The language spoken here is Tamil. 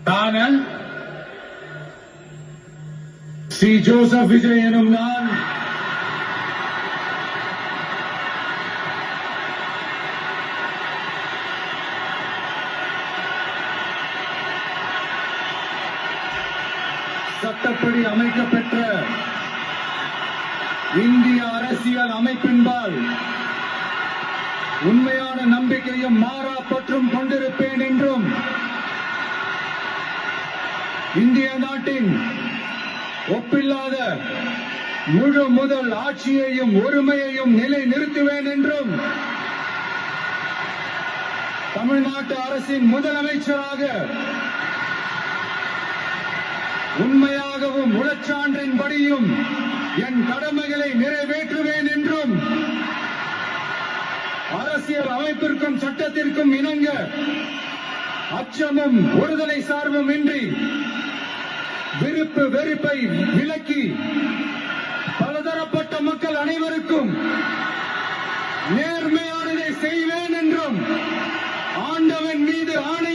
தான ஸ்ரீ ஜோசப் விஜய் எனும் நான் சட்டப்படி அமைக்கப்பெற்ற இந்திய அரசியல் அமைப்பின்பால் உண்மையான நம்பிக்கையும் மாறா பற்றும் கொண்டிருப்பேன் என்றும் இந்திய நாட்டின் ஒப்பில்லாத முழு முதல் ஆட்சியையும் ஒருமையையும் நிலை நிறுத்துவேன் என்றும் தமிழ்நாட்டு அரசின் முதலமைச்சராக உண்மையாகவும் உளச்சான்றின்படியும் என் கடமைகளை நிறைவேற்றுவேன் என்றும் அரசியல் அமைப்பிற்கும் சட்டத்திற்கும் இணங்க அச்சமும் ஒருதலை சார்பும் இன்றி விருப்பு வெறுப்பை விலக்கி பலதரப்பட்ட மக்கள் அனைவருக்கும் நேர்மையானதை செய்வேன் என்றும் ஆண்டவன் மீது ஆணை